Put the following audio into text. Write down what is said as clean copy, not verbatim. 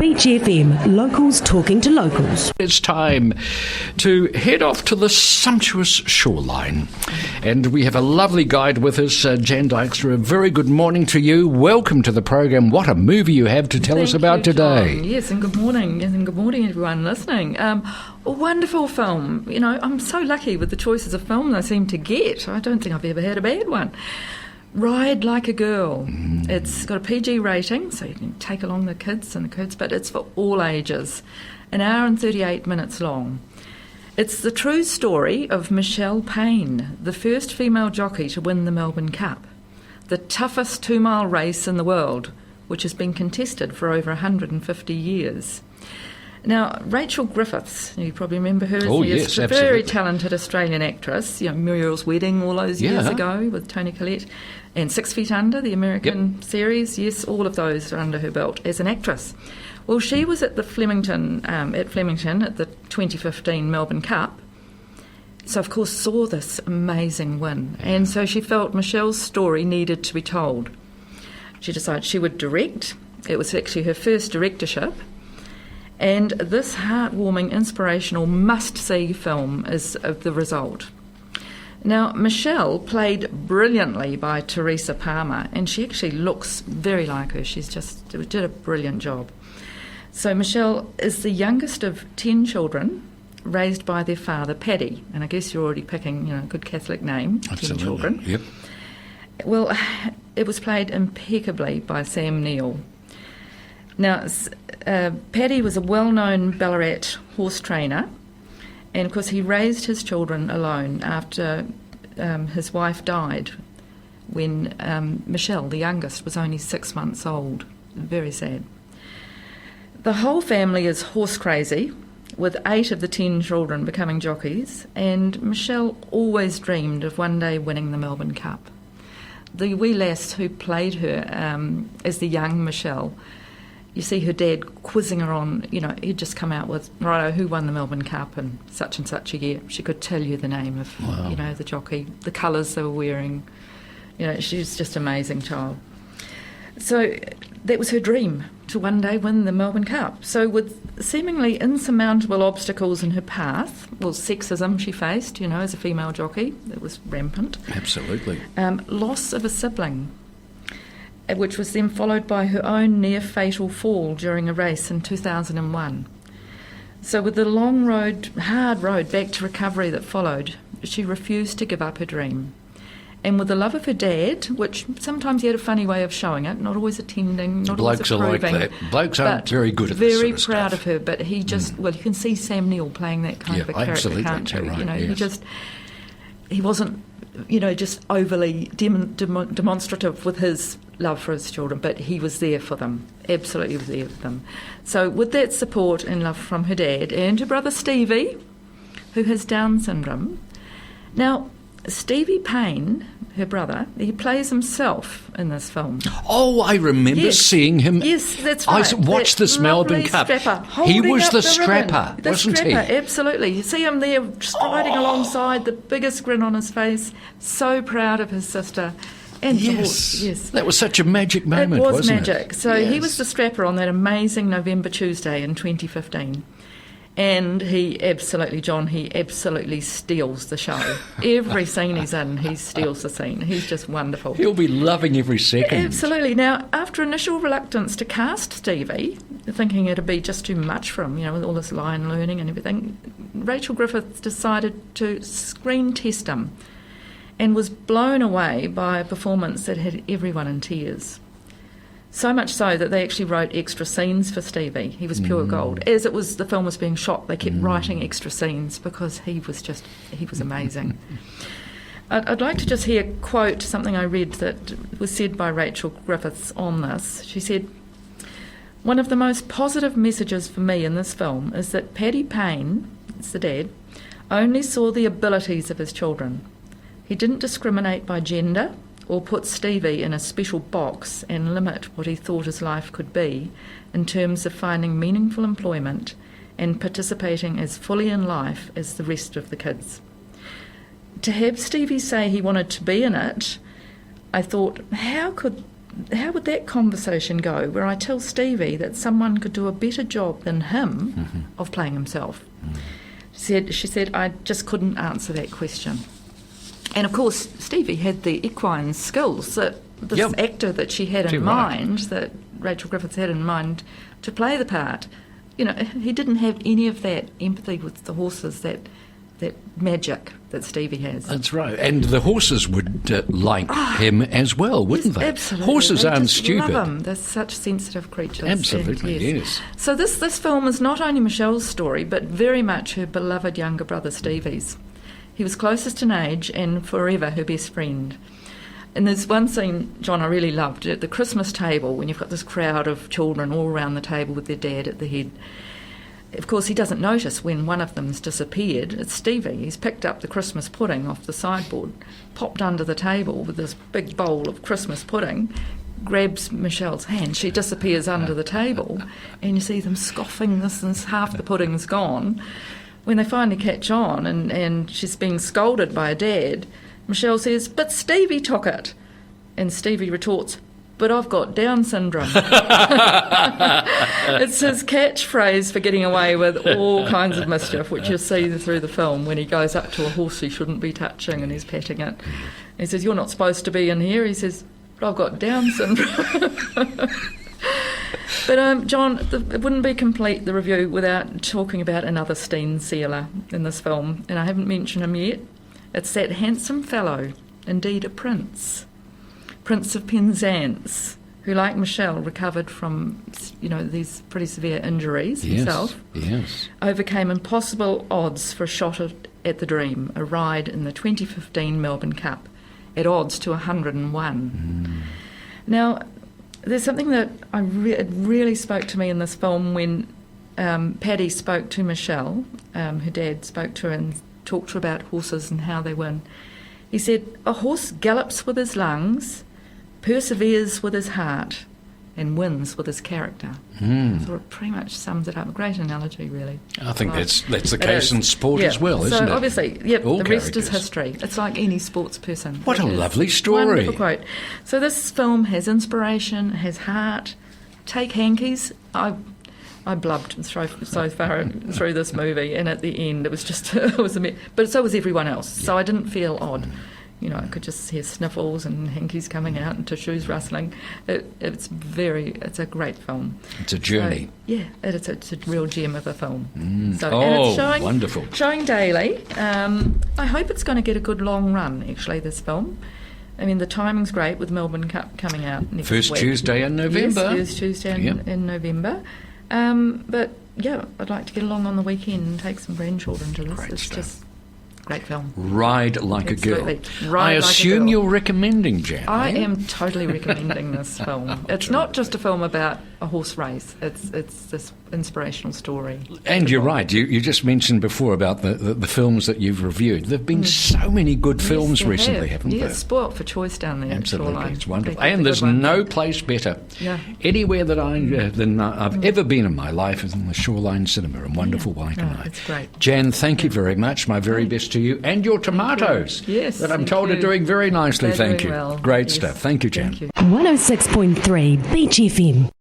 Beach FM, locals talking to locals. It's time to head off to the sumptuous shoreline. And we have a lovely guide with us, Jan Dykstra. A very good morning to you. Welcome to the program. What a movie you have to tell us about today. John. Yes, and good morning. Yes, and good morning, everyone listening. A wonderful film. You know, I'm so lucky with the choices of film I seem to get. I don't think I've ever had a bad one. Ride Like a Girl. It's got a PG rating, so you can take along the kids, but it's for all ages. 1 hour and 38 minutes long. It's the true story of Michelle Payne, the first female jockey to win the Melbourne Cup, the toughest 2-mile race in the world, which has been contested for over 150 years. Now, Rachel Griffiths, you probably remember her as a very talented Australian actress, you know, Muriel's Wedding all those years ago with Toni Collette, and 6 Feet Under, the American series, yes, all of those are under her belt as an actress. Well, she was at the Flemington at the 2015 Melbourne Cup, so of course saw this amazing win, and so she felt Michelle's story needed to be told. She decided she would direct. It was actually her first directorship. And this heartwarming, inspirational, must-see film is the result. Now, Michelle played brilliantly by Teresa Palmer, and she actually looks very like her. She did a brilliant job. So Michelle is the youngest of 10 children, raised by their father, Paddy. And I guess you're already picking, you know, a good Catholic name, Absolutely. 10 children. Yep. Well, it was played impeccably by Sam Neill. Now, Paddy was a well-known Ballarat horse trainer, and of course he raised his children alone after his wife died when Michelle, the youngest, was only 6 months old. Very sad. The whole family is horse crazy, with 8 of the 10 children becoming jockeys, and Michelle always dreamed of one day winning the Melbourne Cup. The wee lass who played her as the young Michelle, you see her dad quizzing her on, you know, he'd just come out with, righto, who won the Melbourne Cup in such and such a year. She could tell you the name of, you know, the jockey, the colours they were wearing. You know, she's just an amazing child. So that was her dream, to one day win the Melbourne Cup. So with seemingly insurmountable obstacles in her path, well, sexism she faced, you know, as a female jockey, that was rampant. Absolutely. Loss of a sibling, which was then followed by her own near-fatal fall during a race in 2001. So with the long road, hard road back to recovery that followed, she refused to give up her dream. And with the love of her dad, which sometimes he had a funny way of showing it, not always attending, not Blokes always approving. Blokes are like that. Blokes aren't very good at this sort very of proud stuff. of her, but he just, well, you can see Sam Neill playing that kind of a character, absolutely, can't you? right, You know, yes. he wasn't, you know, just overly demonstrative with his love for his children, but he was there for them, absolutely was there for them. So with that support and love from her dad and her brother Stevie, who has Down syndrome. Now, Stevie Payne, her brother, he plays himself in this film. Oh, I remember seeing him. Yes, that's right. I watched this Melbourne Cup. He was the strapper, wasn't he? Absolutely. You see him there striding alongside, the biggest grin on his face, so proud of his sister. And yes. That was such a magic moment, wasn't it? It was magic. So he was the strapper on that amazing November Tuesday in 2015. And he absolutely steals the show. Every scene he's in, he steals the scene. He's just wonderful. He'll be loving every second. Absolutely. Now, after initial reluctance to cast Stevie, thinking it'd be just too much for him, you know, with all this line learning and everything, Rachel Griffiths decided to screen test him and was blown away by a performance that had everyone in tears. So much so that they actually wrote extra scenes for Stevie. He was pure gold. As the film was being shot, they kept writing extra scenes because he was amazing. I'd like to just here quote something I read that was said by Rachel Griffiths on this. She said, "One of the most positive messages for me in this film is that Paddy Payne, it's the dad, only saw the abilities of his children. He didn't discriminate by gender or put Stevie in a special box and limit what he thought his life could be in terms of finding meaningful employment and participating as fully in life as the rest of the kids. To have Stevie say he wanted to be in it, I thought, how could how would that conversation go, where I tell Stevie that someone could do a better job than him of playing himself? She said, I just couldn't answer that question. And of course, Stevie had the equine skills that this actor that she had in mind, that Rachel Griffiths had in mind to play the part, he didn't have any of that empathy with the horses, that magic that Stevie has. That's right. And the horses would like him as well, wouldn't they? Absolutely. Horses aren't stupid. Love them. They're such sensitive creatures. Absolutely, yes. So this film is not only Michelle's story, but very much her beloved younger brother Stevie's. He was closest in age and forever her best friend. And there's one scene, John, I really loved, at the Christmas table, when you've got this crowd of children all around the table with their dad at the head. Of course, he doesn't notice when one of them's disappeared. It's Stevie. He's picked up the Christmas pudding off the sideboard, popped under the table with this big bowl of Christmas pudding, grabs Michelle's hand. She disappears under the table, and you see them scoffing this, and half the pudding's gone. When they finally catch on, and she's being scolded by her dad, Michelle says, "But Stevie took it." And Stevie retorts, "But I've got Down syndrome." It's his catchphrase for getting away with all kinds of mischief, which you'll see through the film when he goes up to a horse he shouldn't be touching and he's petting it. He says, "You're not supposed to be in here." He says, "But I've got Down syndrome." But, John, it wouldn't be complete, the review, without talking about another scene sealer in this film, and I haven't mentioned him yet. It's that handsome fellow, indeed a prince of Penzance, who, like Michelle, recovered from, these pretty severe injuries himself. Yes. Overcame impossible odds for a shot at the dream, a ride in the 2015 Melbourne Cup, at odds to 101. Now, there's something that it really spoke to me in this film when Paddy spoke to Michelle, her dad spoke to her and talked to her about horses and how they win. He said, "A horse gallops with his lungs, perseveres with his heart, and wins with his character." I thought it pretty much sums it up. A great analogy, really. I think that's the case in sport as well, isn't it? So obviously, the rest is history. It's like any sports person. What a lovely story. Wonderful quote. So this film has inspiration, has heart. Take hankies. I blubbed so far through this movie, and at the end it was just but so was everyone else. So I didn't feel odd. I could just hear sniffles and hankies coming out and tissues rustling. It's a great film. It's a journey. So, it's a real gem of a film. And it's showing, wonderful. Showing daily. I hope it's going to get a good long run, actually, this film. I mean, the timing's great with Melbourne Cup coming out next week. First Tuesday in November. Yes, first Tuesday in November. But, I'd like to get along on the weekend and take some grandchildren to this. Great it's stuff. just great film. Ride like Absolutely. a girl. Ride I assume like a girl. you're recommending, Jan. I am totally recommending this film. It's not just a film about a horse race. It's this inspirational story. And you're right. You just mentioned before about the films that you've reviewed. There have been so many good films recently, haven't there? It's spoilt for choice down there. Absolutely, Shoreline. it's wonderful. It's And there's no place better. Yeah. Anywhere that I've ever been in my life is in the Shoreline Cinema in wonderful Waikanae. It's great. Jan, thank you very much. My very best to you. And your tomatoes. Yes, that I'm thank told you. are doing very nicely. They're thank doing you. well. Great Yes. stuff. Thank you, Jan. Thank you. 106.3 Beach FM.